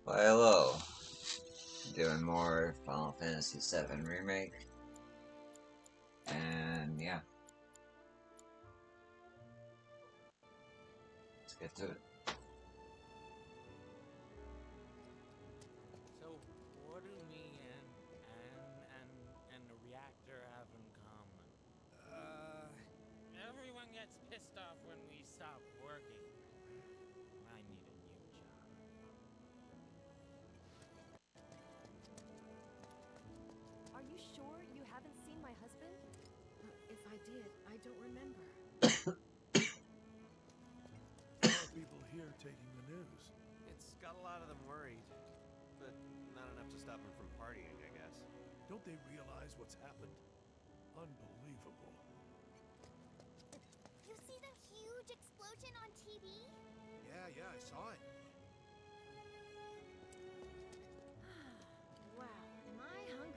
Well, hello. Doing more Final Fantasy VII Remake. And yeah, let's get to it. So, what do me and the reactor have in common? Everyone gets pissed off when we stop working. I need a new job. Are you sure you haven't seen my husband? If I did, I don't remember. How are people here taking the news? It's got a lot of them worried, but not enough to stop them from partying, I guess. Don't they realize what's happened? Unbelievable. You see the huge explosion on TV? Yeah, I saw it. Wow, am I hungry?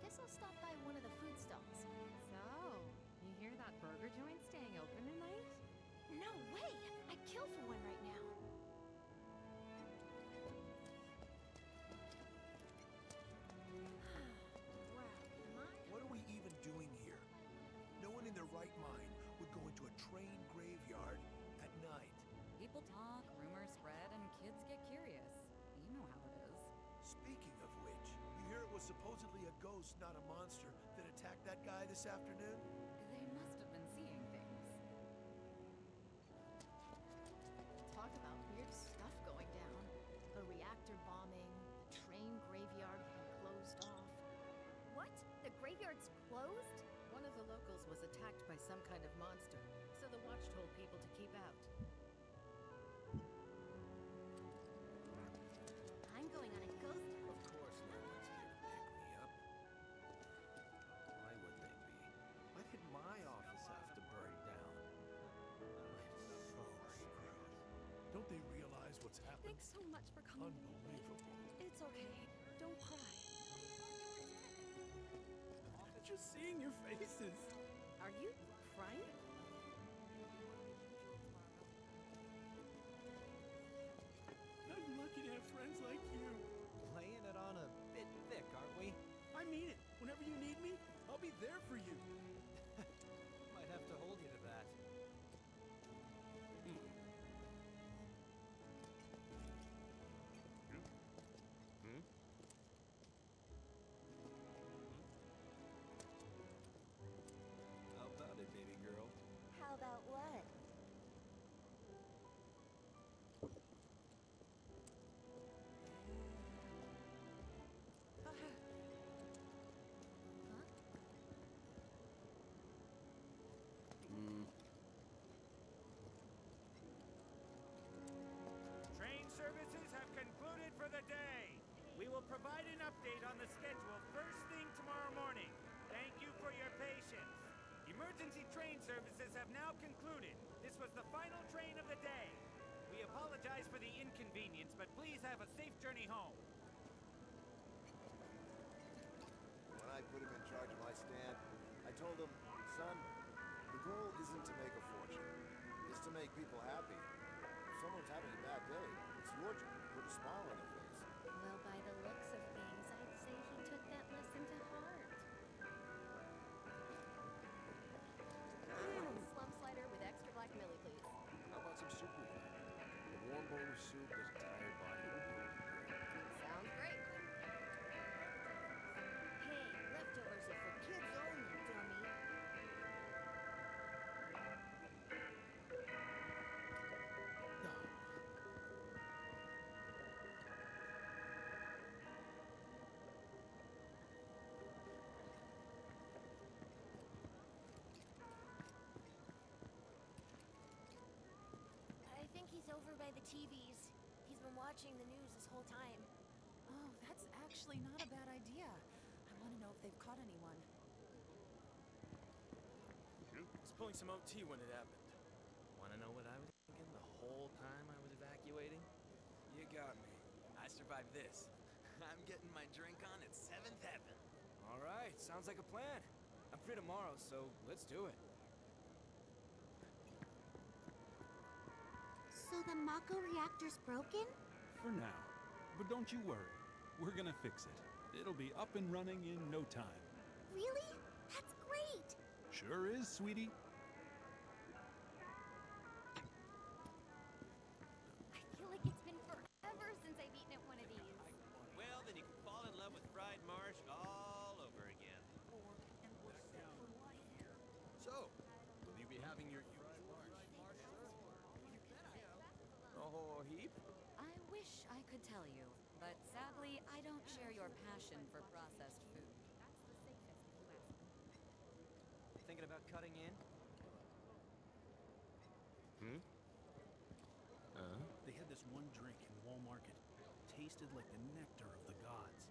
Guess I'll stop by one of the food stalls. So, you hear that burger joint staying open tonight? No way! I'd kill for one right now. Wow, am I? What are we even doing here? No one in their right mind would go into a train graveyard at night. People talk, rumors spread, and kids get curious. You know how it is. Speaking of which, you hear it was supposedly a ghost, not a monster, that attacked that guy this afternoon? They must have been seeing things. Talk about weird stuff going down. A reactor bombing, a train graveyard being closed off. What? The graveyard's closed? One of the locals was attacked by some kind of monster, so the watch told people to keep out. I'm going on a ghost. Of course no one's here to pick me up. Why would they be? Why did my office have to burn down? So screwed. Don't they realize what's happened? Thanks so much for coming. Unbelievable. It's okay. Don't cry. Just seeing your faces. Are you crying? I'm lucky to have friends like you. Laying it on a bit thick, aren't we? I mean it. Whenever you need me, I'll be there for you. Might have to hold you to that. How about it, baby girl? How about what? Train services have concluded for the day. We will provide an update on the schedule first thing tomorrow morning. Thank you for your patience. Emergency train services have now concluded. This was the final train of the day. We apologize for the inconvenience, but please have a safe journey home. When I put him in charge of my stand, I told him, son, the goal isn't to make a fortune. It's to make people happy. If someone's having a bad day, it's your job to put a smile on their face. Well, by the looks of things, I'd say he took that lesson to heart. Slum slider with extra black millie, please. How about some soup with that? A warm bowl of soup does a tired body a world of good. Sounds great. Hey, leftovers are for kids only, dummy. I think he's over by the TVs. He's been watching the news this whole time. Oh, that's actually not a bad idea. I want to know if they've caught anyone. I was pulling some OT when it happened. Want to know what I was thinking the whole time I was evacuating? You got me. I survived this. I'm getting my drink on at 7th Heaven. All right, sounds like a plan. I'm free tomorrow, so let's do it. So the Mako reactor's broken? For now. But don't you worry. We're gonna fix it. It'll be up and running in no time. Really? That's great! Sure is, sweetie. I feel like it's been forever since I've eaten at one of these. Well, then you can fall in love with fried marsh all over again. So, will you be having your fried marsh, sir? A whole heap? I wish I could tell you, but sadly, I don't share your passion for processed food. That's the safest, if you ask me. Thinking about cutting in? They had this one drink in Wall Market. Tasted like the nectar of the gods.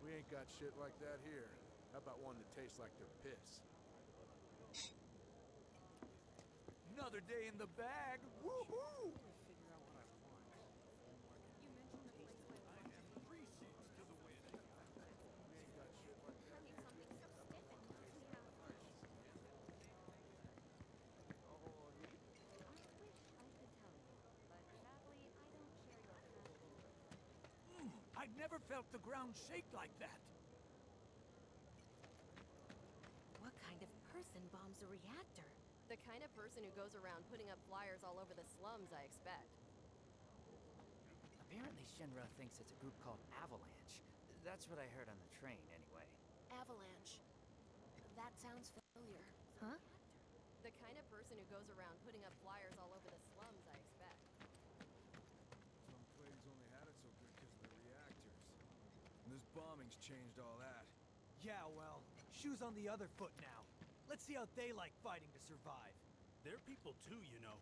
We ain't got shit like that here. How about one that tastes like their piss? Another day in the bag. Woohoo! Figure out what I want. You mentioned the place by the bunch. Receipts to the win. We ain't got shit like that. Having something so stiff and makes me have lunch. A whole heap? I wish I could tell you, but sadly, I don't share your passion. I've never felt the ground shake like that. What kind of person bombs a reactor? The kind of person who goes around putting up flyers all over the slums, I expect. Apparently Shinra thinks it's a group called Avalanche. That's what I heard on the train, anyway. Avalanche. That sounds familiar. Huh? The kind of person who goes around putting up flyers all over the slums, I expect. Some places only had it so good because of the reactors. And this bombing's changed all that. Yeah, well, shoes on the other foot now. Let's see how they like fighting to survive. They're people too, you know.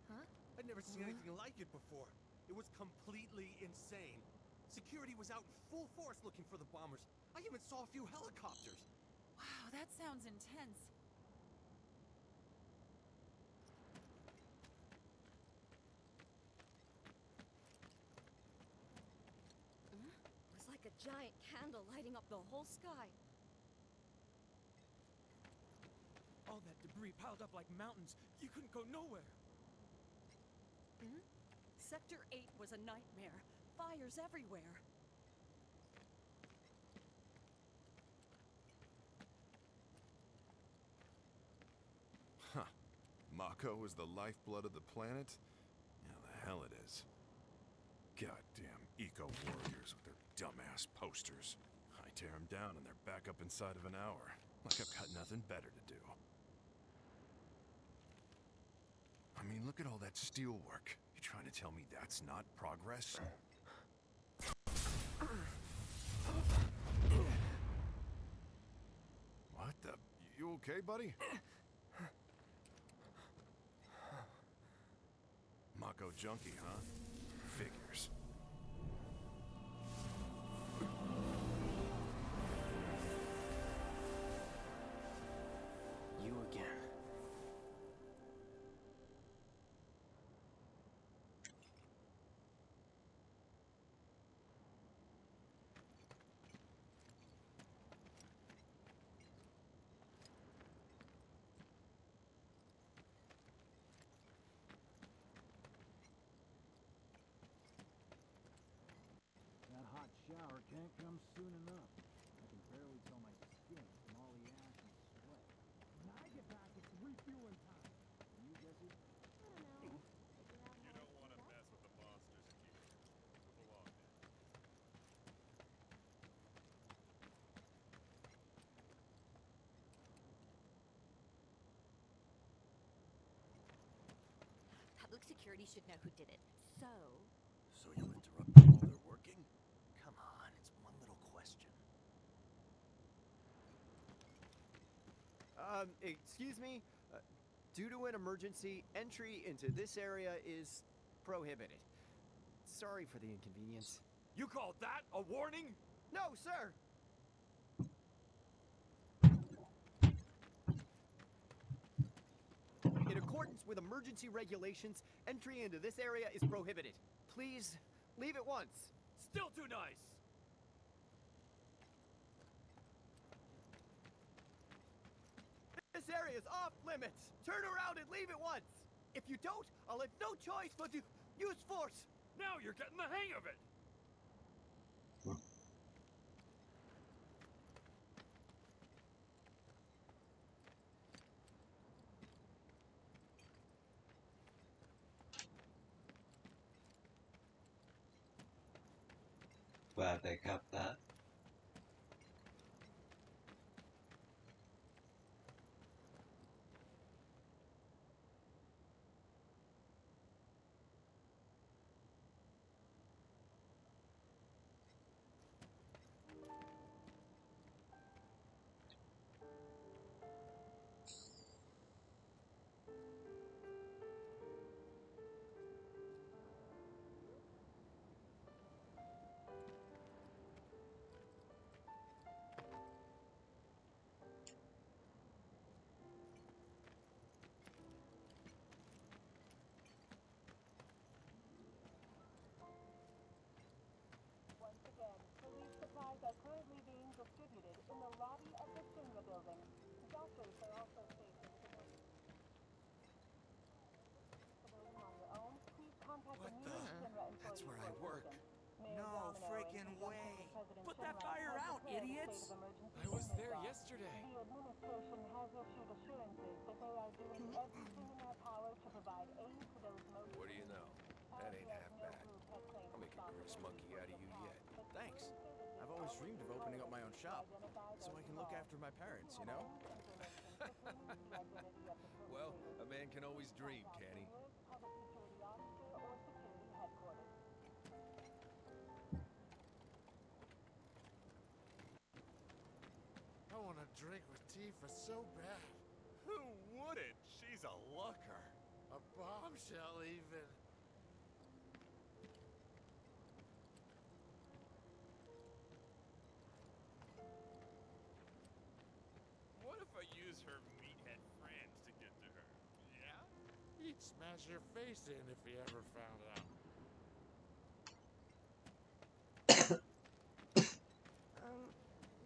Huh? I'd never seen anything like it before. It was completely insane. Security was out in full force looking for the bombers. I even saw a few helicopters. Wow, that sounds intense. It was like a giant candle lighting up the whole sky. All that debris piled up like mountains. You couldn't go nowhere. Sector 8 was a nightmare. Fires everywhere. Huh. Mako is the lifeblood of the planet? Yeah, the hell it is. Goddamn eco-warriors with their dumbass posters. I tear them down and they're back up inside of an hour. Like I've got nothing better to do. I mean, look at all that steel work. You trying to tell me that's not progress? What the? You okay, buddy? Mako junkie, huh? Figures. You again. That hot shower can't come soon enough. I can barely tell my skin from all the ash and sweat. When I get back, it's refueling time. Can you guess it? I don't know. Figure out how You don't I want to feel mess with the monsters here. You belong there. Public security should know who did it. So, So you interrupt them while they're working? Come on, it's one little question. Excuse me? Due to an emergency, entry into this area is prohibited. Sorry for the inconvenience. You call that a warning? No, sir! In accordance with emergency regulations, entry into this area is prohibited. Please, leave at once. Still too nice. This area is off limits. Turn around and leave at once. If you don't, I'll have no choice but to use force. Now you're getting the hang of it! Glad they kept that. Once again, relief supplies are currently being distributed in the lobby of the Shinra building. Doctors are also stationed to work. The building on your own, please contact the nearest Shinra employee. That's where I work. Mayor No Domino, freaking in conjunction way. with President Put that Shinra, fire has out, declared a idiots. state of emergency I was in there Midgar. yesterday. The administration has issued assurances that they are doing everything in their power to provide aid to those most. What do you know? That ain't half bad. I'll make a grease monkey out of you yet. Thanks. I've always dreamed of opening up my own shop, so I can look after my parents, you know? Well, a man can always dream, can he? Public security officer or security headquarters. I want to drink with Tifa so bad. Who wouldn't? She's a looker. A bombshell, even. What if I use her meathead friends to get to her? Yeah? He'd smash your face in if he ever found out.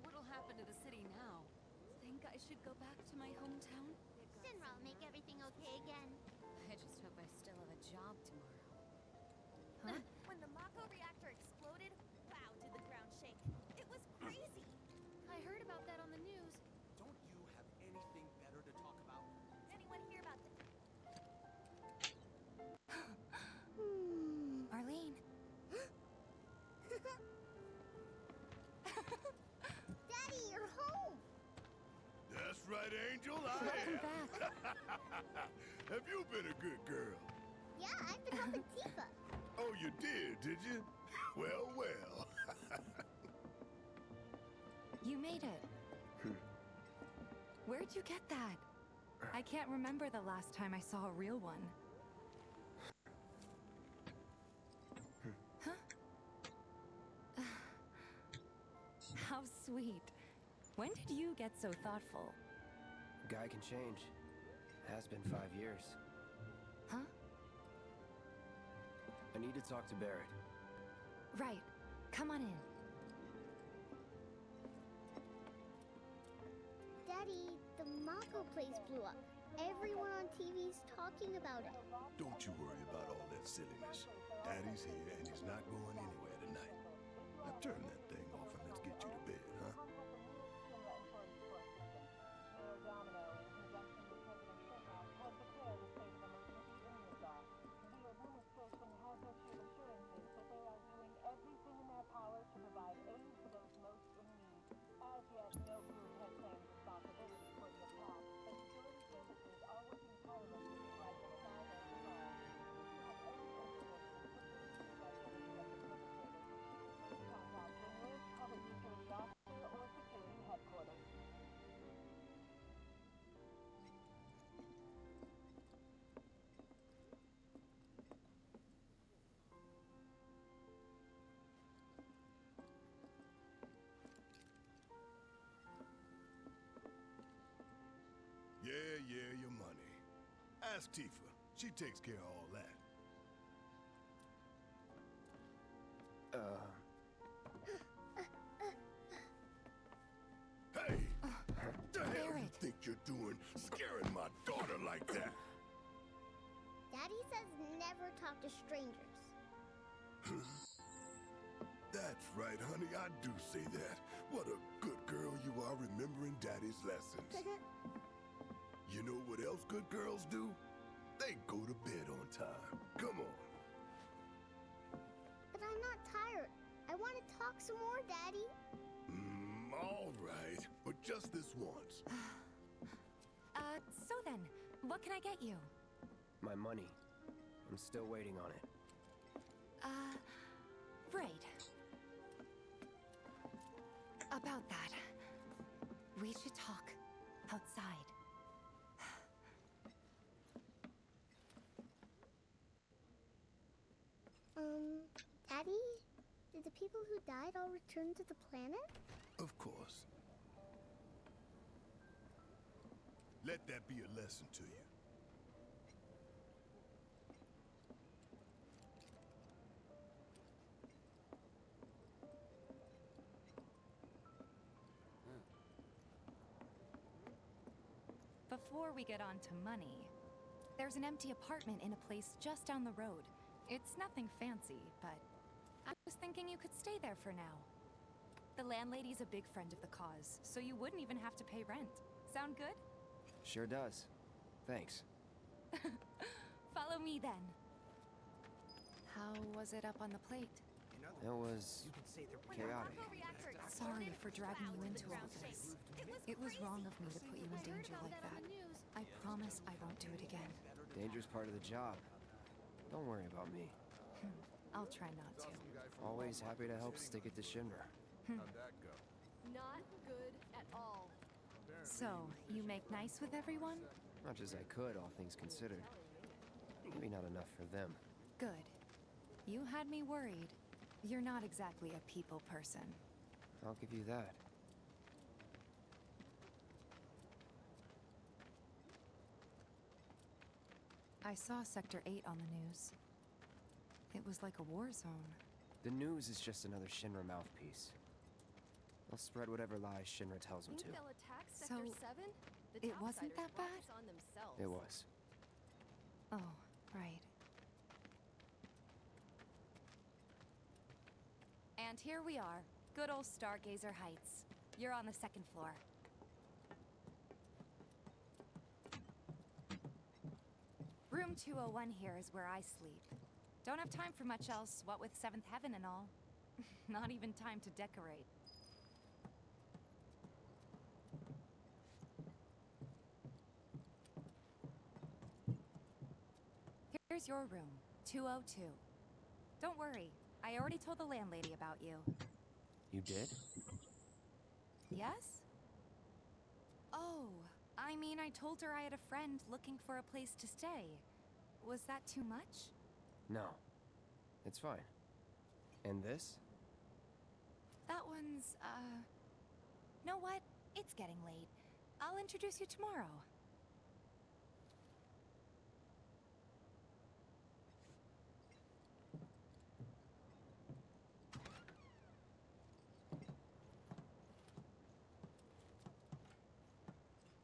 What'll happen to the city now? Think I should go back to my hometown? Shinra will make everything okay again. I just hope I still have a job tomorrow. Huh? When the Mako reactor exploded, wow, did the ground shake. It was crazy. I heard about that on the news. Don't you have anything better to talk about? Anyone hear about this? Arlene. Daddy, you're home! That's right, Angel. I Welcome am. back. Have you been a good girl? Yeah, I've been helping Tifa. Oh, you did you? Well, well. You made it. Where'd you get that? I can't remember the last time I saw a real one. Huh? How sweet. When did you get so thoughtful? Guy can change. Has been 5 years. Huh? I need to talk to Barrett. Right. Come on in. Daddy, the Mako place blew up. Everyone on TV's talking about it. Don't you worry about all that silliness. Daddy's here and he's not going anywhere tonight. Now turn that thing off and let's get you to bed, huh? Mayor Domino, in conjunction with President Shinra, has declared a state of emergency in Midgar. The administration has issued assurances that they are doing everything in their power to provide aid to those most in need. As yet, no group has claimed responsibility for the attack, but security services are working tirelessly to identify those involved. If you have any information pertaining to the identity of the perpetrators, please contact the nearest public security officer or security headquarters. Yeah, your money. Ask Tifa. She takes care of all that. Hey! What the hell you think you're doing, scaring my daughter like that? never talk to strangers. That's right, honey. I do say that. What a good girl you are remembering Daddy's lessons. You know what else good girls do? They go to bed on time. Come on. But I'm not tired. I want to talk some more, Daddy. All right. But just this once. So then, what can I get you? My money. I'm still waiting on it. Right. About that. We should talk outside. Daddy? Did the people who died all return to the planet? Of course. Let that be a lesson to you. Before we get on to money, there's an empty apartment in a place just down the road. It's nothing fancy, but I was thinking you could stay there for now. The landlady's a big friend of the cause, so you wouldn't even have to pay rent. Sound good? Sure does. Thanks. Follow me then. How was it up on the plate? It was chaotic. Sorry for dragging you into all this. It was wrong of me to put you in danger like that. I promise I won't do it again. Danger's part of the job. Don't worry about me. I'll try not to. Always happy to help stick it to Shinra. How'd that go? Not good at all. So, you make nice with everyone? Much as I could, all things considered. Maybe not enough for them. Good. You had me worried. You're not exactly a people person. I'll give you that. I saw Sector 8 on the news. It was like a war zone. The news is just another Shinra mouthpiece. They'll spread whatever lies Shinra tells them Think to. they'll attack Sector 7? The it wasn't Topsiders that brought bad? this on themselves. It was. Oh, right. And here we are. Good old Stargazer Heights. You're on the second floor. Room 201 here is where I sleep. Don't have time for much else, what with 7th Heaven and all. Not even time to decorate. Here's your room, 202. Don't worry, I already told the landlady about you. You did? Yes? Oh, I mean, I told her I had a friend looking for a place to stay. Was that too much? No. It's fine. And this? That one's, know what? It's getting late. I'll introduce you tomorrow.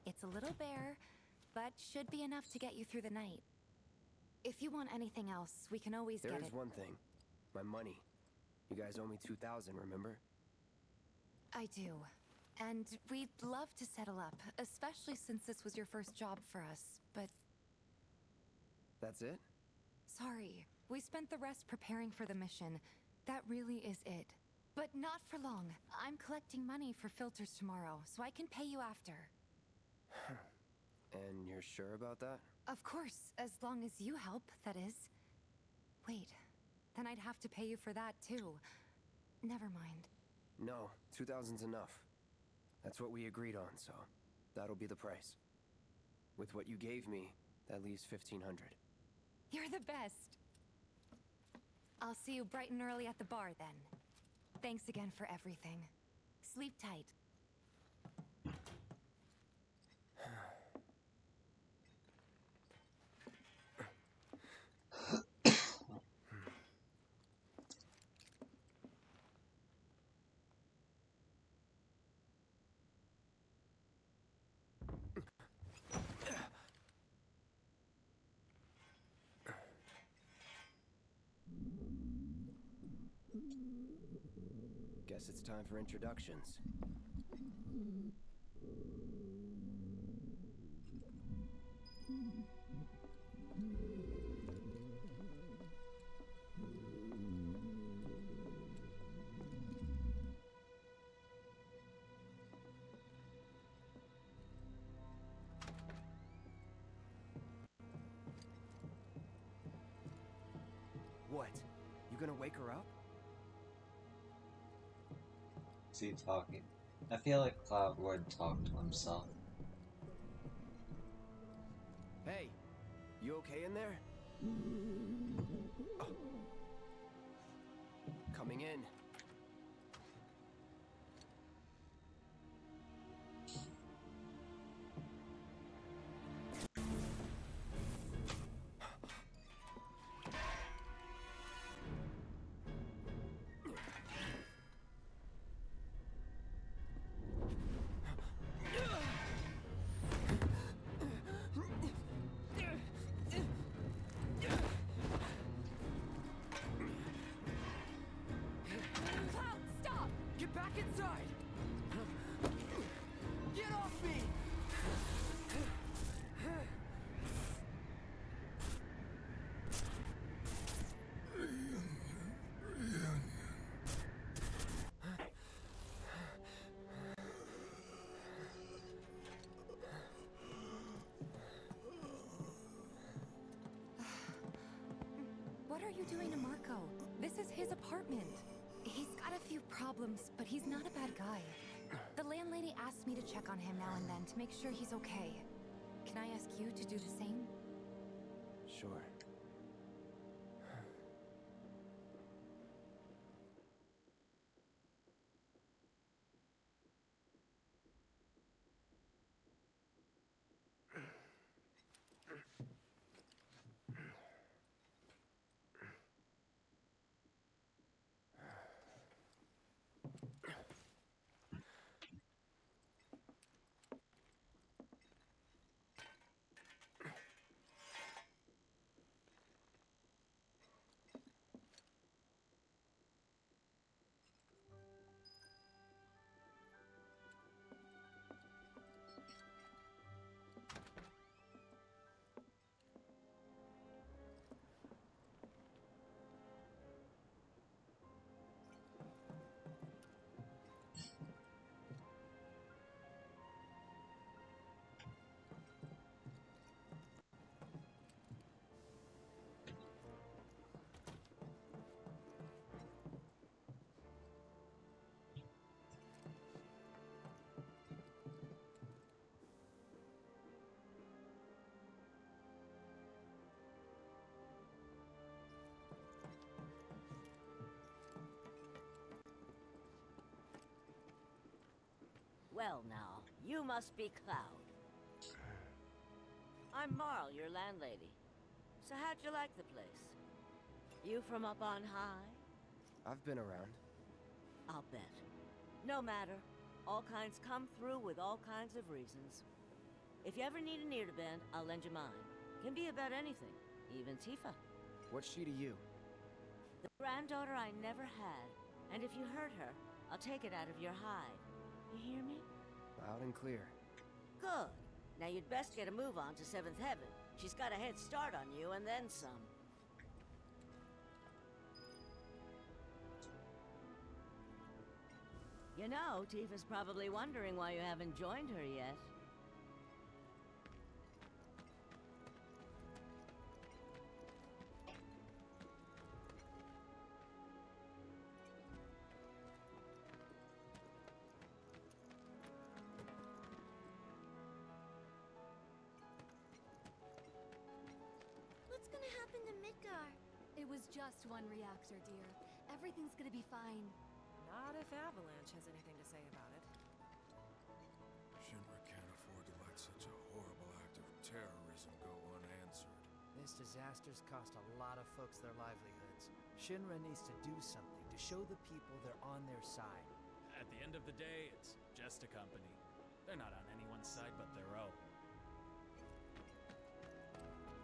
It's a little bare, but should be enough to get you through the night. If you want anything else, we can always get it. There is one thing. My money. You guys owe me 2,000, remember? I do. And we'd love to settle up, especially since this was your first job for us, but... That's it? Sorry. We spent the rest preparing for the mission. That really is it. But not for long. I'm collecting money for filters tomorrow, so I can pay you after. And you're sure about that? Of course, as long as you help, that is. Wait, then I'd have to pay you for that too. Never mind. No, 2,000's enough. That's what we agreed on, so that'll be the price. With what you gave me, that leaves 1,500. You're the best. I'll see you bright and early at the bar then. Thanks again for everything. Sleep tight. Guess it's time for introductions. What? You gonna wake her up? Is he talking? I feel like Cloud would talk to himself. Hey, you okay in there? Oh. Coming in. Cloud, stop! Get back inside! Get off me! What are you doing to Marco? This is his apartment. He's got a few problems, but he's not a bad guy. The landlady asked me to check on him now and then to make sure he's okay. Can I ask you to do the same? Sure. Well now, you must be Cloud. I'm Marl, your landlady. So how'd you like the place? You from up on high? I've been around. I'll bet. No matter. All kinds come through with all kinds of reasons. If you ever need an ear to bend, I'll lend you mine. Can be about anything, even Tifa. What's she to you? The granddaughter I never had. And if you hurt her, I'll take it out of your hide. You hear me? Loud and clear. Good. Now you'd best get a move on to 7th Heaven. She's got a head start on you and then some. You know, Tifa's probably wondering why you haven't joined her yet. What's gonna happen to Midgar? It was just one reactor, dear. Everything's gonna be fine. Not if Avalanche has anything to say about it. Shinra can't afford to let such a horrible act of terrorism go unanswered. This disaster's cost a lot of folks their livelihoods. Shinra needs to do something to show the people they're on their side. At the end of the day, it's just a company. They're not on anyone's side but their own.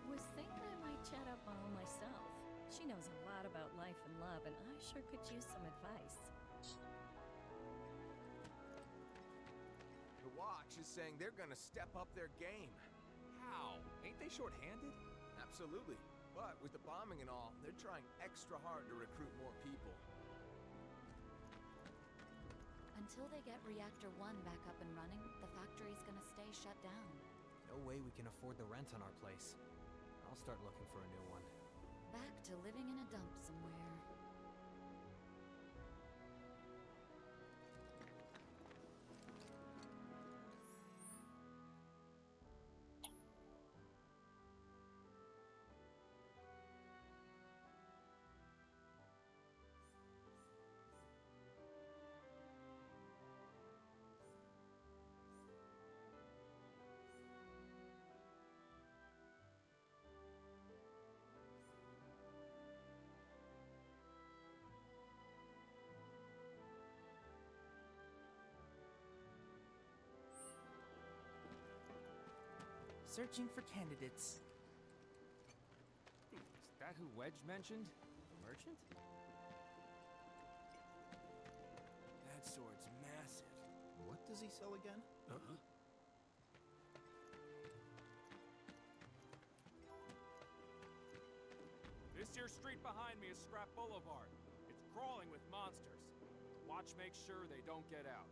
Was thinking I might chat up Mom myself. She knows a lot about life and love, and I sure could use some advice. watch is saying they're gonna step up their game. How? Ain't they short-handed? Absolutely. But with the bombing and all, they're trying extra hard to recruit more people. Until they get Reactor 1 back up and running, the factory's gonna stay shut down. No way we can afford the rent on our place. I'll start looking for a new one. Back to living in a dump somewhere. Searching for candidates. Is that who Wedge mentioned? The merchant? That sword's massive. What does he sell again? This here street behind me is Scrap Boulevard. It's crawling with monsters. Watch make sure they don't get out.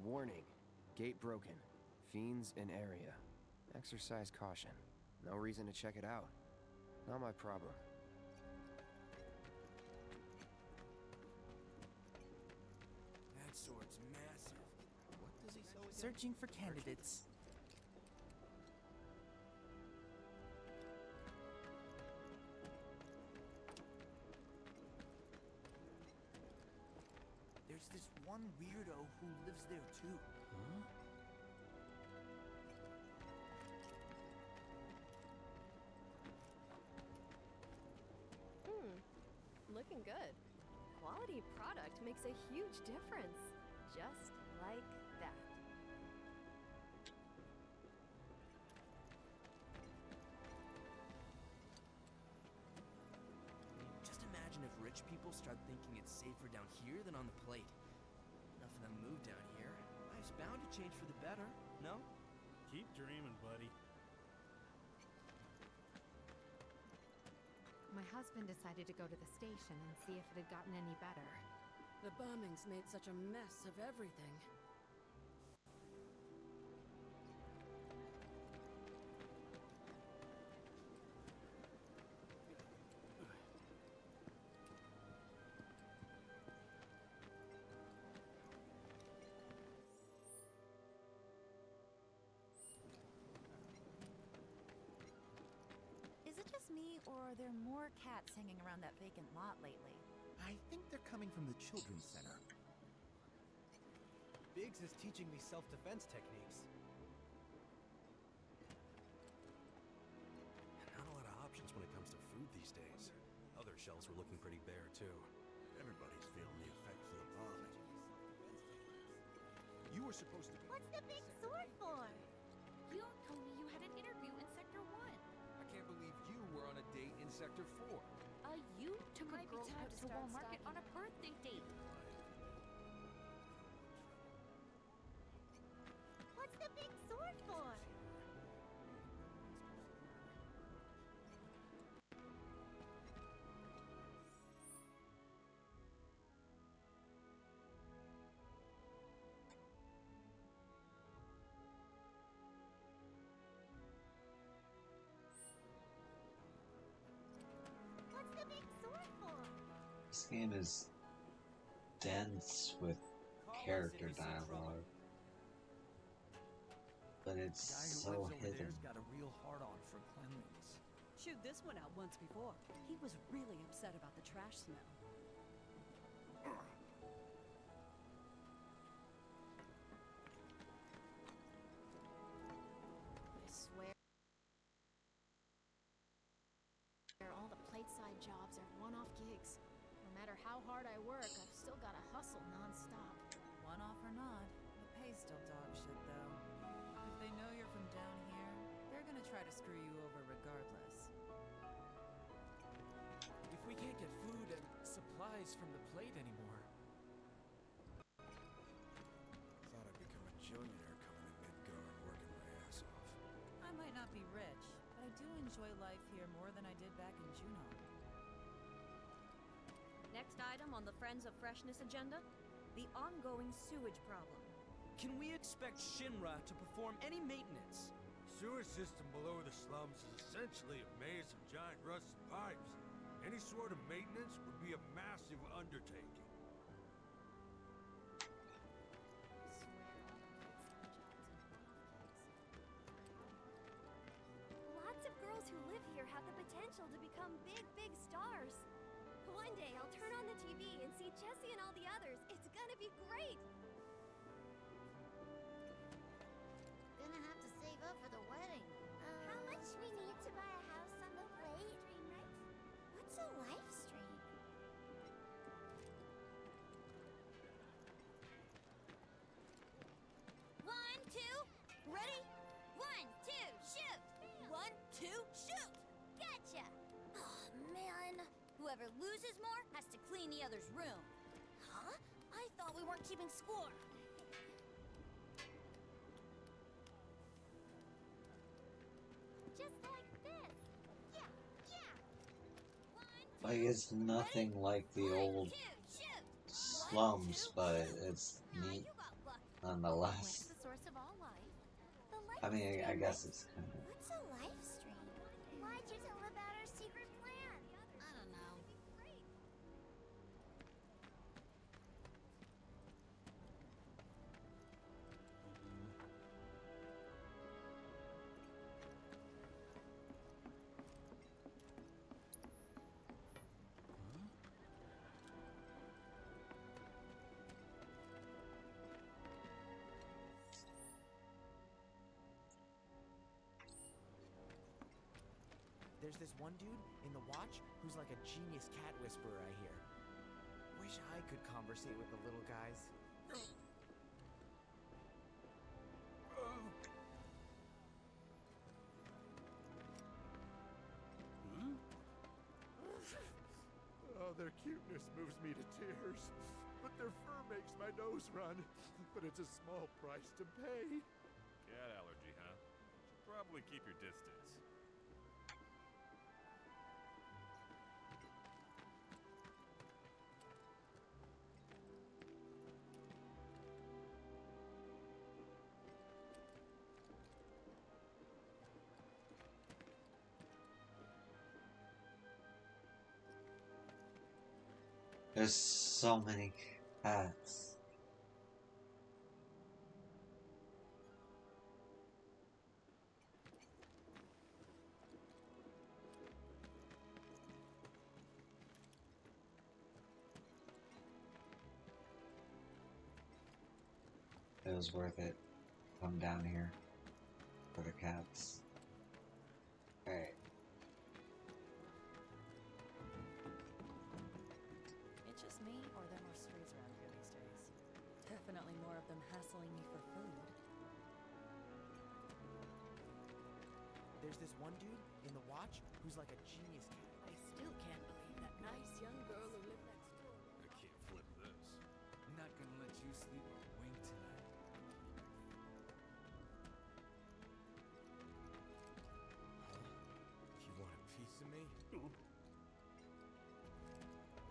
Warning. Gate broken. Fiends in area. Exercise caution. No reason to check it out. Not my problem. That sword's massive. What does he sell again? Searching for candidates. There's this one weirdo who lives there too. Huh? Looking good. Quality product makes a huge difference. Just like that. Just imagine if rich people start thinking it's safer down here than on the plate. Enough of them move down here. Life's bound to change for the better, no? Keep dreaming, buddy. My husband decided to go to the station and see if it had gotten any better. The bombings made such a mess of everything. Is it just me, or are there more cats hanging around that vacant lot lately? I think they're coming from the children's center. Biggs is teaching me self-defense techniques. Not a lot of options when it comes to food these days. Other shelves were looking pretty bare, too. Everybody's feeling the effects of the bombing. You were supposed to be... What's the big sword for? You told me you had an interview in Sector 1. I can't believe you were on a date in Sector 4. You took a Might be girl time out to to the start Wall Market on stacking. a birthday date. What's the big sword for? What's the big sword for? This game is dense with character dialogue, but it's The guy who so lives over hidden. there's got a real hard-on for cleanliness. Chewed this one out once before. He was really upset about the trash smell. I swear, all the plateside jobs are one-off gigs. No matter how hard I work, I've still got to hustle non-stop. One off or not, the pay's still dog shit, though. If they know you're from down here, they're gonna try to screw you over regardless. If we can't get food and supplies from the plate anymore, enjoy life here more than I did back in Juneau. Next item on the Friends of Freshness agenda, the ongoing sewage problem. Can we expect Shinra to perform any maintenance? Sewer system below the slums is essentially a maze of giant rusted pipes. Any sort of maintenance would be a massive undertaking. Lots of girls who live here have the potential to become big, big stars. One day I'll turn on the TV and see Jessie and all the others. It's gonna be great! Gonna have to save up for the wedding. How much we need to buy a house on the plate? What's a live stream? One, two, ready? One, two, shoot! One, two, shoot! Gotcha! Oh, man. Whoever loses more has to clean the other's room. Huh? I thought we weren't keeping score. Just like this. Yeah, yeah. Like, it's nothing like the old slums, but it's neat nonetheless. The source of all life. The life I mean, I stream. guess it's kind of... What's a live stream? Why'd you tell about our secret plan? I don't know. There's this one dude in the watch who's like a genius cat whisperer, I hear. Wish I could conversate with the little guys. Oh, their cuteness moves me to tears. But their fur makes my nose run. But it's a small price to pay. Cat allergy, huh? Should probably keep your distance. There's so many cats. It was worth it. Come down here for the cats. Alright. It's just me, or there are more strays around here these days? Definitely more of them hassling me for food. There's this one dude in the watch who's like a genius cat. I still can't believe that nice young girl who lived next door. I can't flip this. Not gonna let you sleep a wink tonight. You want a piece of me?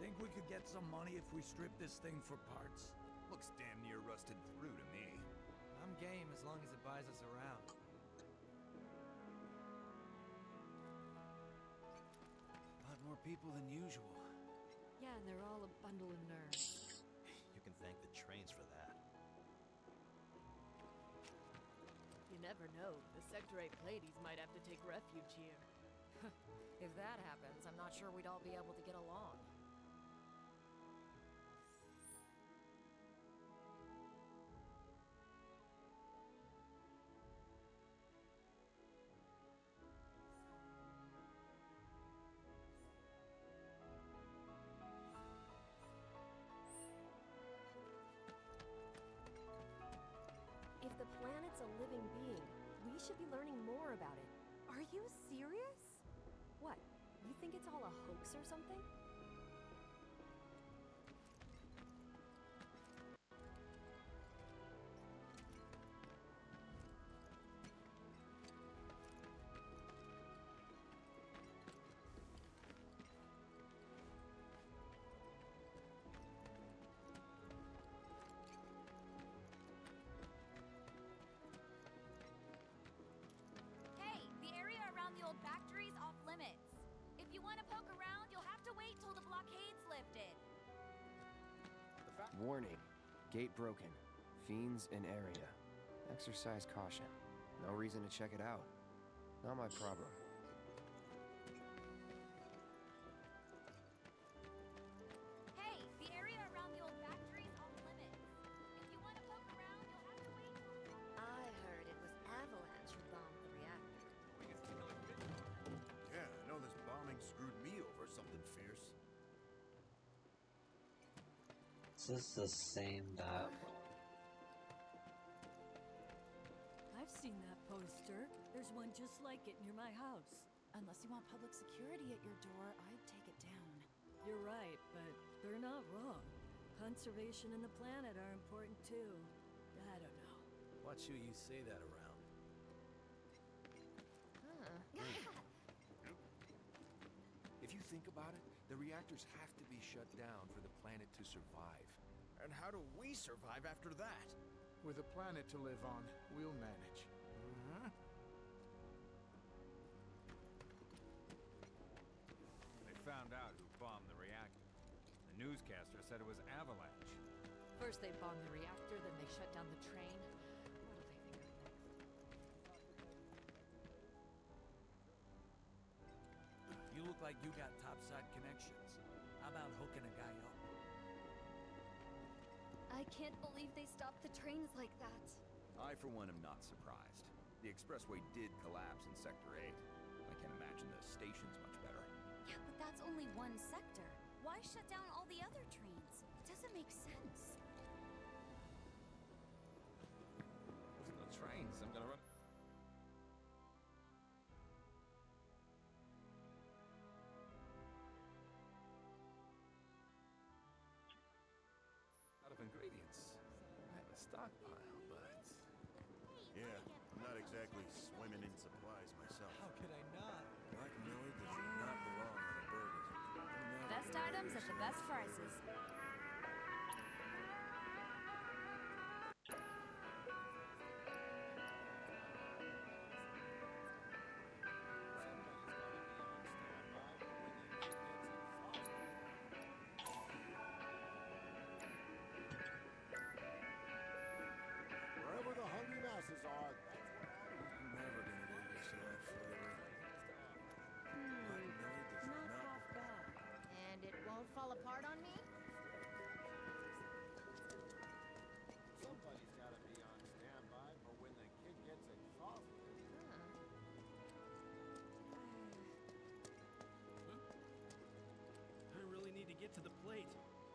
Think we could get some money if we strip this thing for parts? Looks damn near rusted through to me. I'm game as long as it buys us around. A lot more people than usual. Yeah, and they're all a bundle of nerves. You can thank the trains for that. You never know. The Sector 8 Pleiades might have to take refuge here. If that happens, I'm not sure we'd all be able to get along. If the planet's a living being, we should be learning more about it. Are you serious? What? You think it's all a hoax or something? want to poke around, you'll have to wait till the blockade's lifted. Warning. Gate broken. Fiends in area. Exercise caution. No reason to check it out. Not my problem. Hey, the area around the old factory's off limits. If you want to poke around, you'll have to wait till... I heard it was Avalanche who bombed the reactor. Yeah, I know this bombing screwed me over something fierce. Is this the same that? I've seen that poster. There's one just like it near my house. Unless you want public security at your door, I'd take it down. You're right, but they're not wrong. Conservation and the planet are important too. I don't know. Watch who you say that around. If you think about it, the reactors have to be shut down for the planet to survive. And how do we survive after that? With a planet to live on, we'll manage. They found out who bombed the reactor. The newscaster said it was Avalanche. First they bomb the reactor, then they shut down the train. What'll they think of next? You look like you got topside connections. How about hooking a guy up? I can't believe they stopped the trains like that. I, for one, am not surprised. The expressway did collapse in Sector 8. I can't imagine the station's much better. Yeah, but that's only one sector. Why shut down all the other trains? It doesn't make sense. The trains, I'm gonna run. Out of ingredients. I have a stockpile, but... Yeah, I'm not exactly swimming in supplies myself. How could I not? Black Miller does not belong on a burger. Best items at the best prices. Wherever the hungry masses are, that's where I'm never gonna get used to that flavor. Black Miller does Not not... half bad. And it won't fall apart on me? somebody's got to be on standby for when the kid gets exhausted. I really need to get to the plate,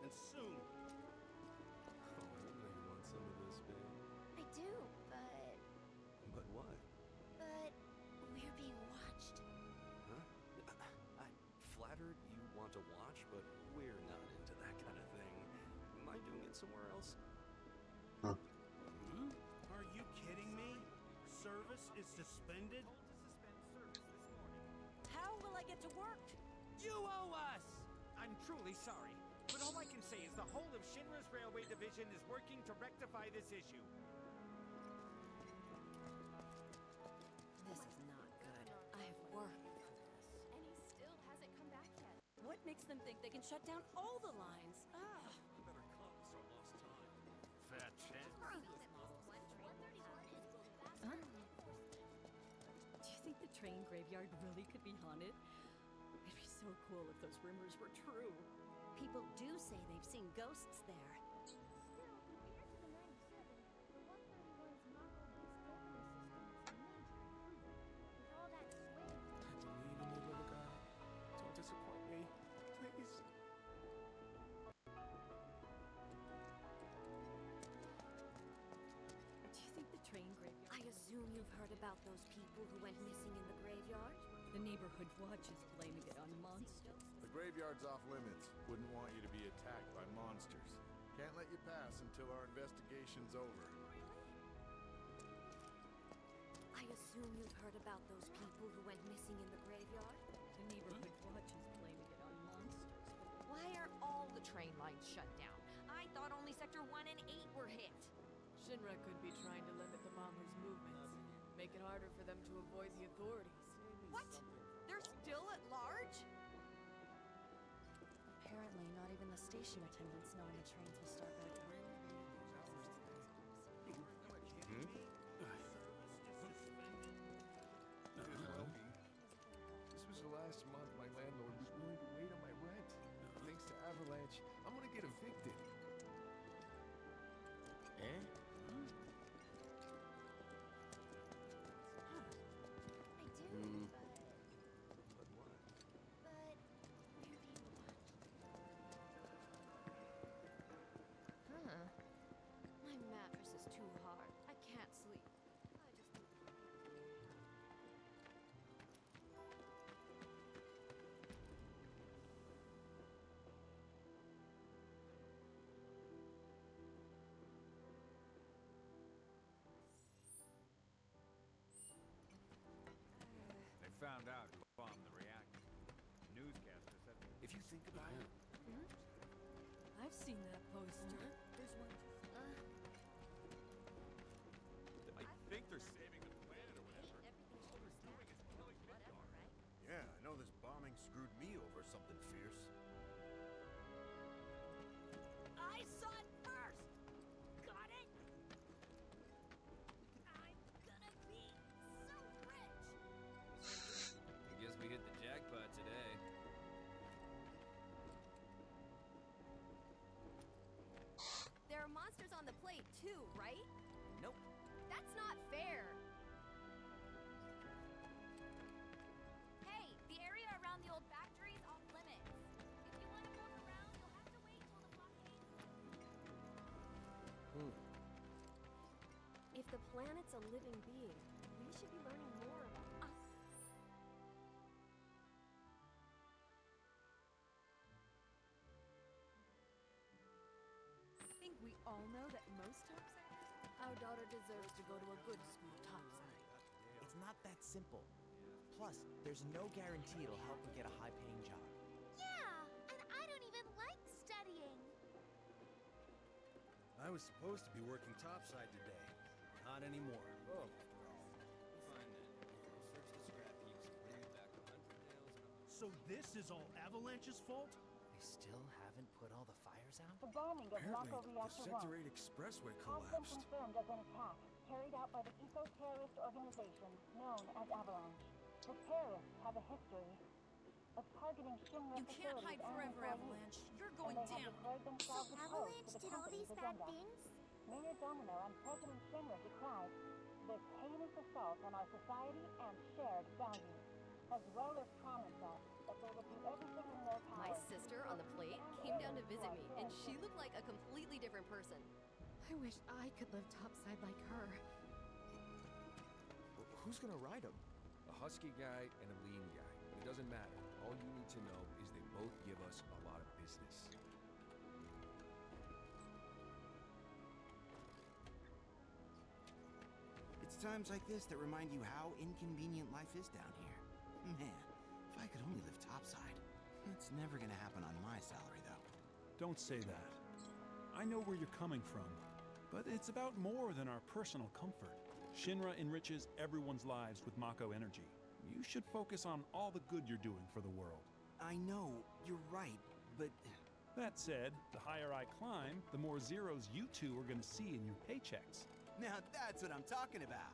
and soon. Oh, I know you want some of this, babe. I do, but... But what? But... we're being watched. Huh? I'm flattered you want to watch, but we're not into that kind of thing. Mind doing it somewhere else? Are you kidding me? Service is suspended? How will I get to work? You owe us! I'm truly sorry, but all I can say is the whole of Shinra's Railway Division is working to rectify this issue. This is not good. I have worked for this. And he still hasn't come back yet. What makes them think they can shut down all the lines? Ah. Better come, it's our lost time. Fat shit. Huh? Do you think the train graveyard really could be haunted? It'd be so cool if those rumors were true. People do say they've seen ghosts there. Still, compared to the 97, the 131's Mako-based delivery system is a major improvement. With all that swing... I believe in you, little guy. Don't disappoint me, please. Do you think the train graveyard... I assume you've heard about those people who went missing in the graveyard? The neighborhood watch is blaming it on monsters. The graveyard's off limits. Wouldn't want you to be attacked by monsters. Can't let you pass until our investigation's over. I assume you've heard about those people who went missing in the graveyard? The neighborhood watch is blaming it on monsters. Why are all the train lines shut down? I thought only Sector 1 and 8 were hit. Shinra could be trying to limit the bombers' movements. Make it harder for them to avoid the authorities. What? They're still at large? Apparently, not even the station attendants know when the trains will start back up. This was the last month my landlord was willing to wait on my rent. Thanks to Avalanche, I'm gonna get evicted. Eh? I do, But what? but where do you want? Huh. My mattress is too hard. I can't sleep. They found out who bombed the reactor. Newscaster said. If you think about it, I've seen that poster. There's one. I think they're saving the planet or whatever. All they're doing is killing Midgard. Yeah, I know this bombing screwed me over something fierce. I saw it first! Got it? I'm gonna be so rich! I guess we hit the jackpot today. There are monsters on the plate too, right? Nope. That's not fair. Hey, the area around the old factory is off limits. If you want to walk around, you'll have to wait till the blockade. If the planet's a living being, we should be learning more about it. I think we all know that most topsiders. Our daughter deserves to go to a good school topside. It's not that simple. Plus, there's no guarantee it'll help her get a high-paying job. Yeah, and I don't even like studying. I was supposed to be working topside today. Not anymore. Oh. Fine then. Search the scrap heaps and bring me back 100 nails and a... So this is all Avalanche's fault? They still haven't put all the fires out? The bombing of apparently Mako the Reactor Sector 1 8 Expressway has been collapsed. confirmed as an attack carried out by the eco-terrorist organization known as Avalanche. The terrorists have a history of targeting Shinra You can't facilities hide and forever, employees, Avalanche. You're and going they have down. declared themselves opposed to Avalanche the did all company's these bad agenda. things? Mayor Domino and President Shinra decried this heinous assault on our society and shared values, as well as promised us that they would do everything in their power. My sister on the plate came down to visit me, and she looked like a completely different person. I wish I could live topside like her. Who's gonna ride him? A husky guy and a lean guy. It doesn't matter. All you need to know is they both give us a lot of business. It's times like this that remind you how inconvenient life is down here. Man, if I could only live topside. It's never gonna happen on my salary, though. Don't say that. I know where you're coming from, but it's about more than our personal comfort. Shinra enriches everyone's lives with Mako energy. You should focus on all the good you're doing for the world. I know, you're right, but... That said, the higher I climb, the more zeros you two are gonna see in your paychecks. Now that's what I'm talking about.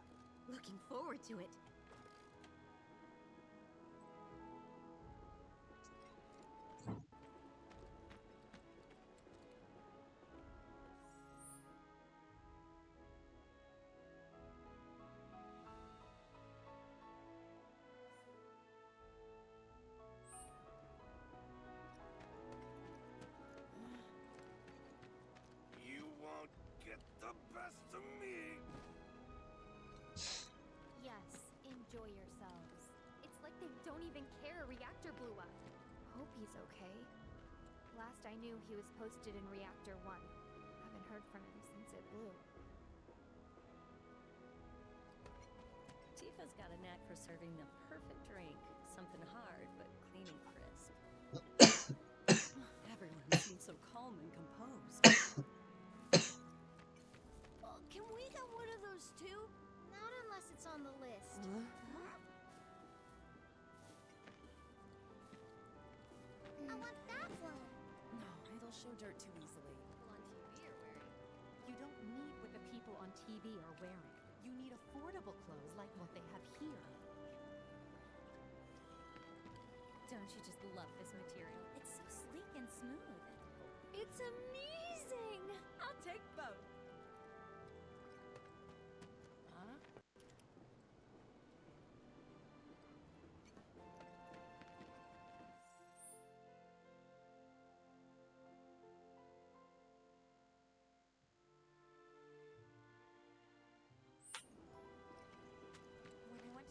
Looking forward to it. You won't get the best of me! Yes, enjoy yourselves. It's like they don't even care a reactor blew up. Hope he's okay. Last I knew, he was posted in Reactor 1. Haven't heard from him since it blew. Tifa's got a knack for serving the perfect drink. Something hard, but clean and crisp. Everyone seems so calm and composed. Can we get one of those too? Not unless it's on the list. I want that one. own dirt too easily. People on TV are wearing. You don't need what the people on TV are wearing. You need affordable clothes like what they have here. Don't you just love this material? It's so sleek and smooth. It's amazing! I'll take both. Huh?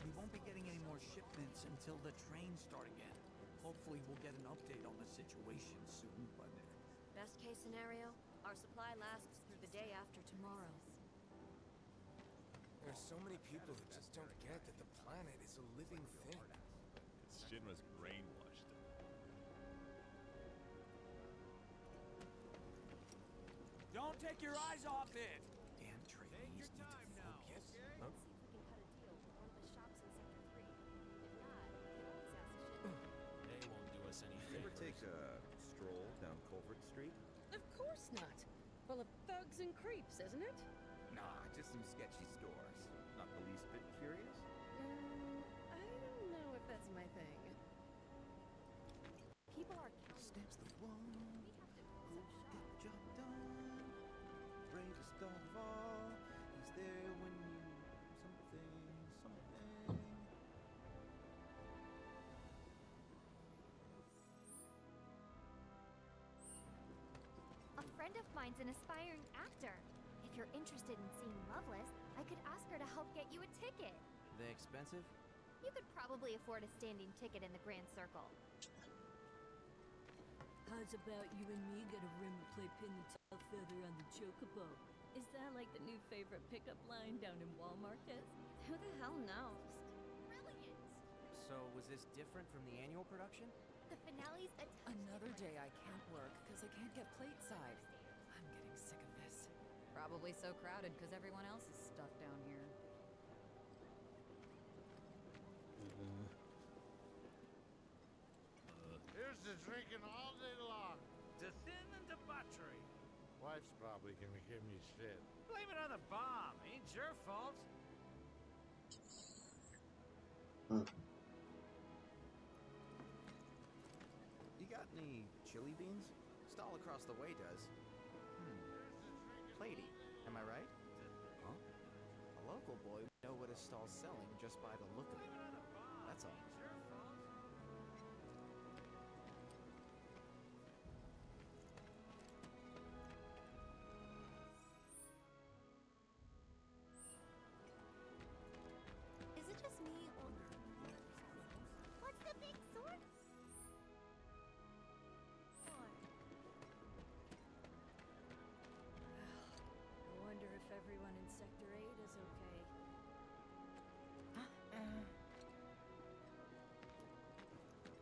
We won't be getting any more shipments until the trains start again. Hopefully we'll get an update on the situation soon, but... Best case scenario, our supply lasts through the day after tomorrow. There's so many people who just don't get that the planet is a living thing. It's Shinra's brainwashed them. Don't take your eyes off it! Damn trainees need to focus. Huh? They won't do us any You ever favors. take a stroll down Culvert Street? Of course not. Full of thugs and creeps, isn't it? Nah, just some sketchy stores. Not the least bit curious? I don't know if that's my thing. People are counting. Stamps the one who get the job done. Bravest of all, he's there when you something. A friend of mine's an aspiring actor. If you're interested in seeing Loveless, I could ask her to help get you a ticket. They expensive? You could probably afford a standing ticket in the Grand Circle. How's about you and me get a room to play pin the tail feather on the chocobo? Is that like the new favorite pickup line down in Walmart? Who the hell knows? Brilliant! So, was this different from the annual production? The finale's a touch Another different. day I can't work because I can't get plateside. I'm getting sick of this. Probably so crowded because everyone else is stuck down here. Here's to drinking all day long. To thin and debauchery. Wife's probably gonna give me shit. Blame it on the bomb. Ain't your fault. You got any chili beans? Stall across the way does. Lady, am I right? Huh? A local boy would know what his stall's selling just by the look of it. That's all. Is it just me or... What's the big sword? I wonder if everyone in Sector 8 is okay.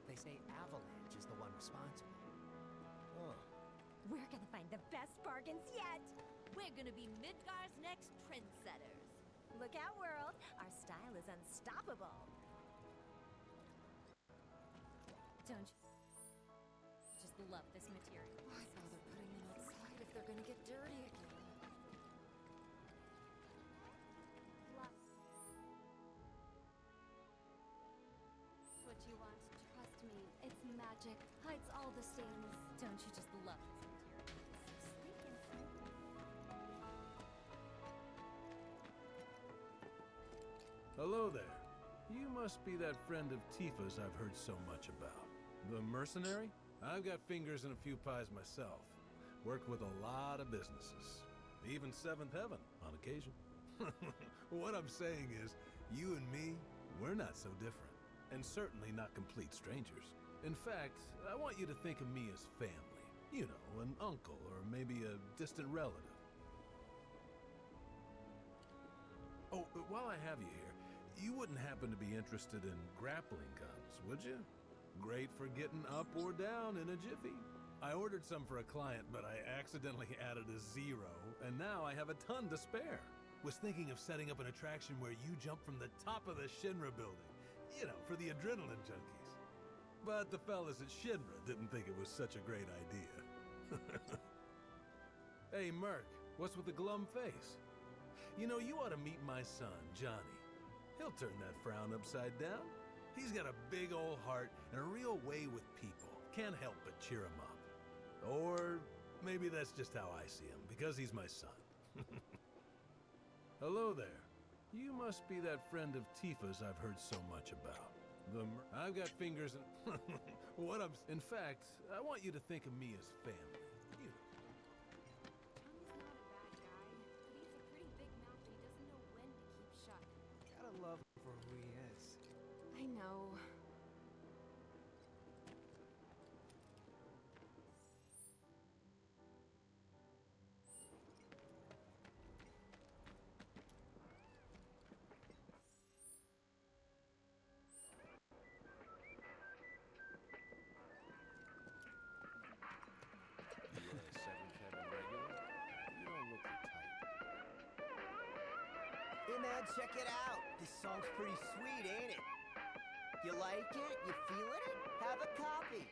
They say Avalanche is the one responsible. We're gonna find the best bargains yet! We're gonna be Midgar's next trendsetters. Look out, world! Our style is unstoppable. Don't you just love this material? Why bother putting them outside if they're gonna get dirty again? What you want, trust me. It's magic. Hides all the stains. Don't you just love this material? So sleek and simple. Hello there. You must be that friend of Tifa's I've heard so much about. The mercenary? I've got fingers in a few pies myself. Worked with a lot of businesses. Even Seventh Heaven, on occasion. What I'm saying is, you and me, we're not so different. And certainly not complete strangers. In fact, I want you to think of me as family. You know, an uncle or maybe a distant relative. Oh, but while I have you here, you wouldn't happen to be interested in grappling guns, would you? Great for getting up or down in a jiffy. I ordered some for a client, but I accidentally added a 0, and now I have a ton to spare. Was thinking of setting up an attraction where you jump from the top of the Shinra building. You know, for the adrenaline junkies. But the fellas at Shinra didn't think it was such a great idea. Hey, Merc, what's with the glum face? You know, you ought to meet my son, Johnny. He'll turn that frown upside down. He's got a big old heart and a real way with people. Can't help but cheer him up. Or maybe that's just how I see him, because he's my son. Hello there. You must be that friend of Tifa's I've heard so much about. I've got fingers in... In fact, I want you to think of me as family. You know. Johnny's not a bad guy, but he has a pretty big mouth and he doesn't know when to keep shut. Gotta love him for who he is. I know. Hey man, check it out. This song's pretty sweet, ain't it? You like it? You feeling it? Have a copy.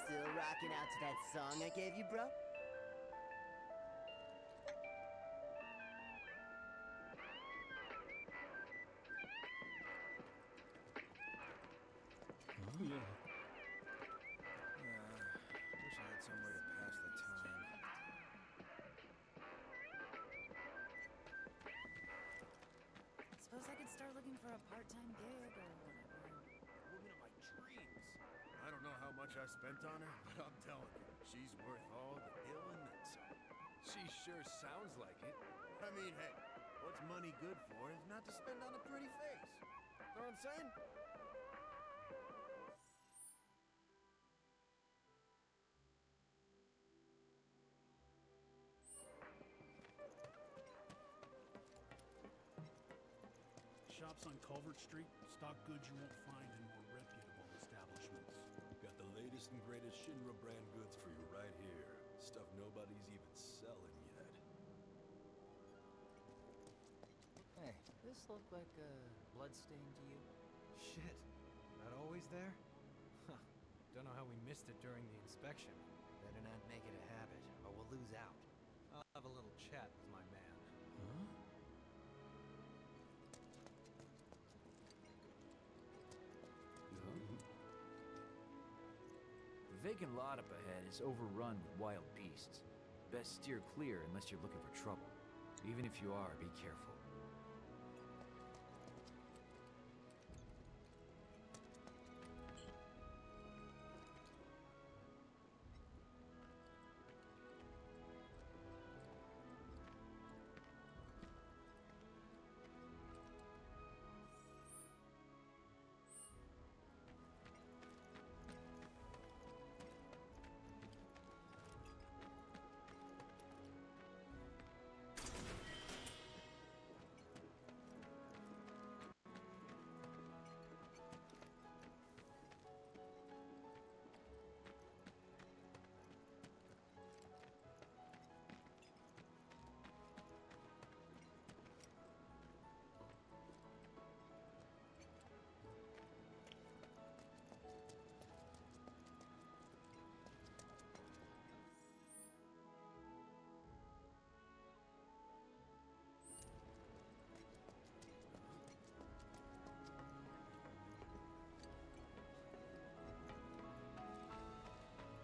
Still rocking out to that song I gave you, bro? Yeah. Wish I had somewhere to pass the time. Suppose I could start looking for a part-time gig or whatever. Woman of my dreams. I don't know how much I spent on her, but I'm telling you, she's worth all the ill and then some. She sure sounds like it. I mean, hey, what's money good for if not to spend on a pretty face? Know what I'm saying? Shops on Culvert Street stock goods you won't find in more reputable establishments. Got the latest and greatest Shinra brand goods for you right here. Stuff nobody's even selling yet. Hey, this look like a bloodstain to you? Shit, not always there? Huh, don't know how we missed it during the inspection. Better not make it a habit, or we'll lose out. I'll have a little chat with my man. Huh? The vacant lot up ahead is overrun with wild beasts. Best steer clear unless you're looking for trouble. Even if you are, be careful.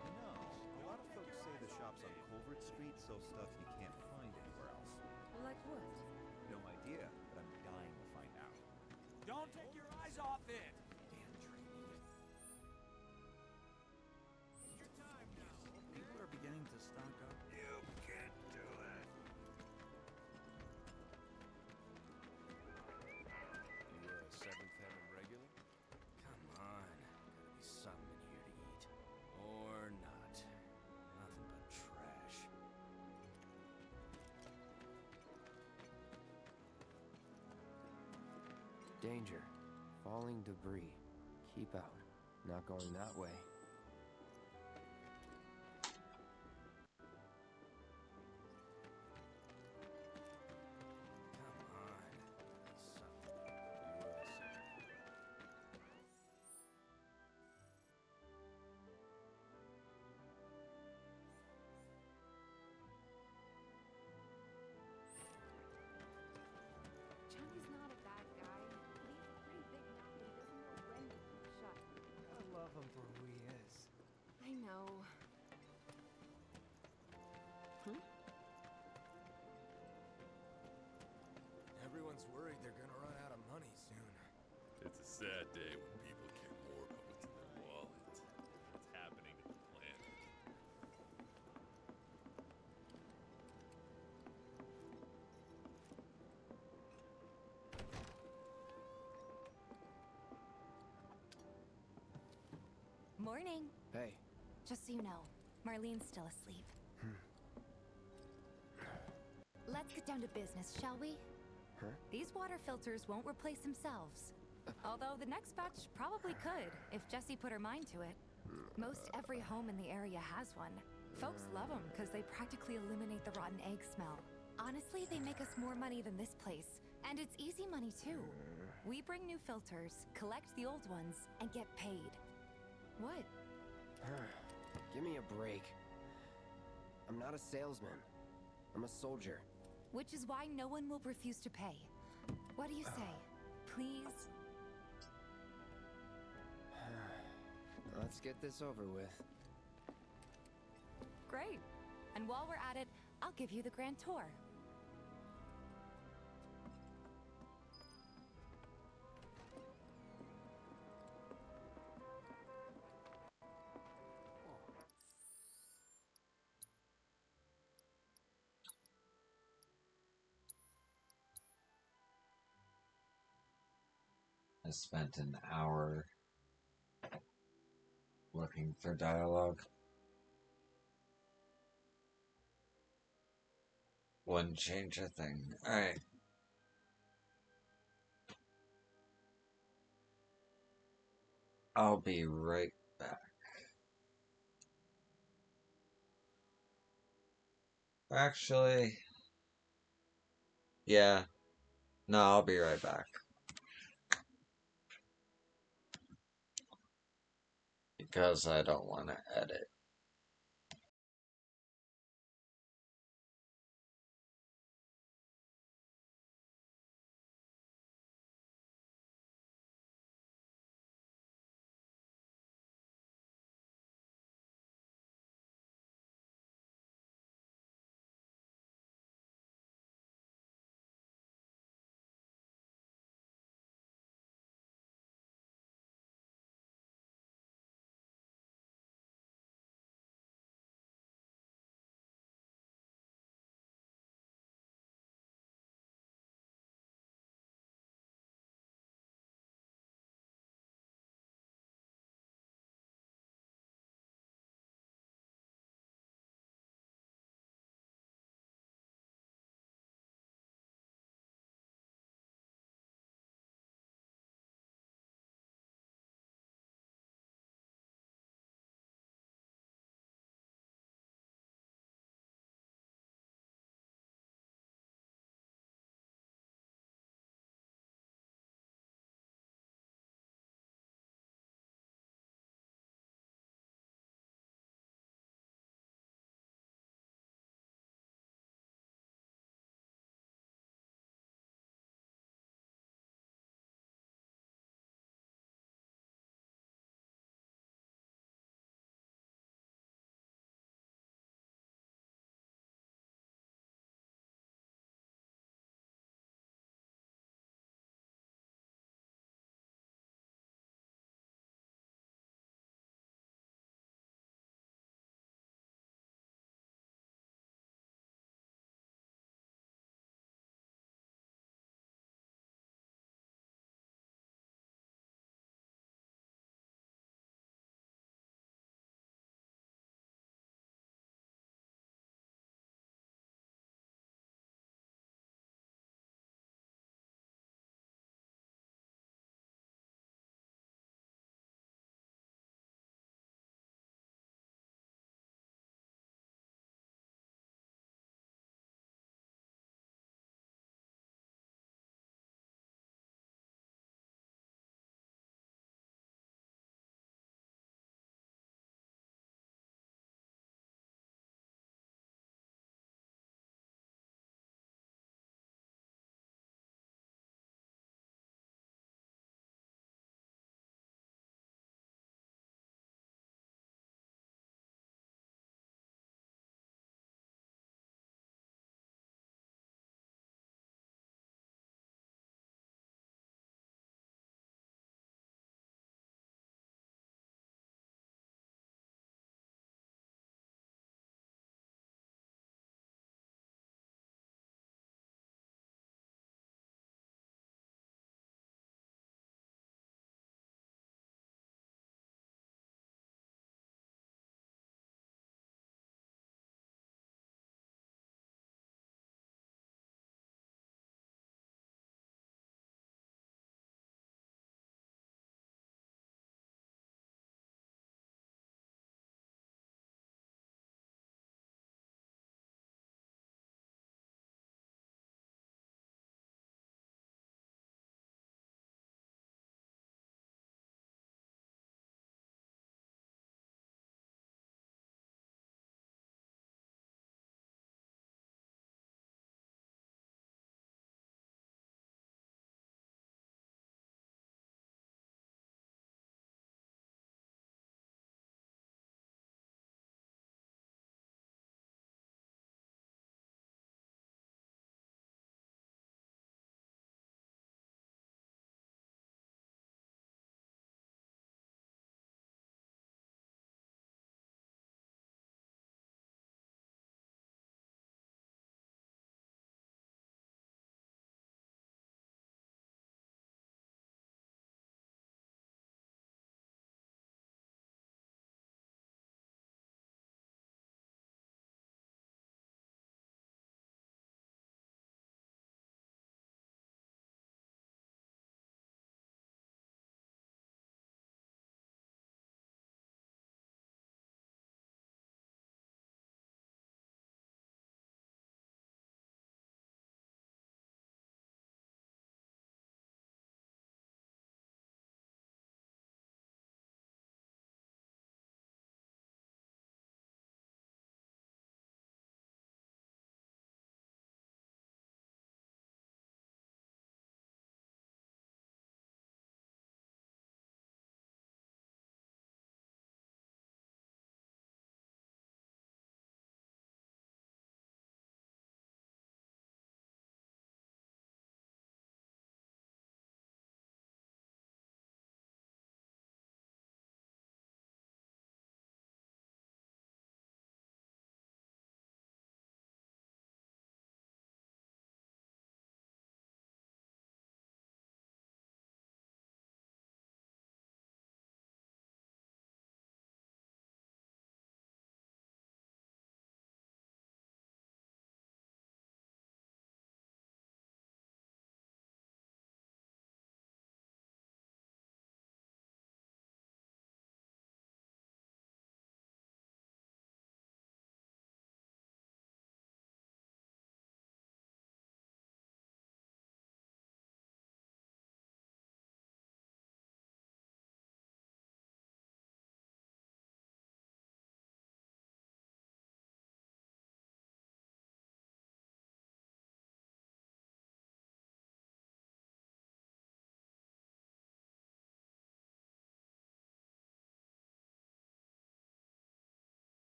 You know, a lot of folks say the shops on Culvert Street sell stuff you can't find anywhere else. Like what? No idea, but I'm dying to find out. Don't take your eyes off it! People are beginning to stock up. You can't do it. You, 7th Heaven regular? Come on. Gotta be something in here to eat. Or not. Nothing but trash. Danger. Falling debris. Keep out. Not going that way. Come on. Something. You, 7th. 7th for who he is. I know. Everyone's worried they're gonna run out of money soon. It's a sad day when people care more about what's in their wallet than what's happening to the planet. Morning. Hey. Just so you know, Marlene's still asleep. Let's get down to business, shall we? Huh? These water filters won't replace themselves. Although the next batch probably could, if Jessie put her mind to it. Most every home in the area has one. Folks love them because they practically eliminate the rotten egg smell. Honestly, they make us more money than this place. And it's easy money too. We bring new filters, collect the old ones, and get paid. What? Give me a break. I'm not a salesman. I'm a soldier. Which is why no one will refuse to pay. What do you say? Please? Let's get this over with. Great. And while we're at it, I'll give you the grand tour. I spent an hour looking for dialogue. Wouldn't change a thing. Alright. I'll be right back. Actually, yeah. No, I'll be right back. Because I don't want to edit.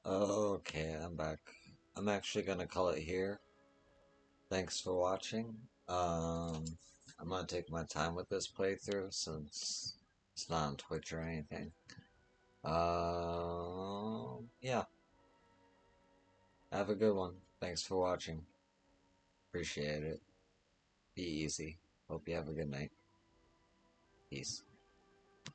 Okay, I'm back. I'm actually gonna call it here. Thanks for watching. I'm gonna take my time with this playthrough since it's not on Twitch or anything. Yeah. Have a good one. Thanks for watching. Appreciate it. Be easy. Hope you have a good night. Peace.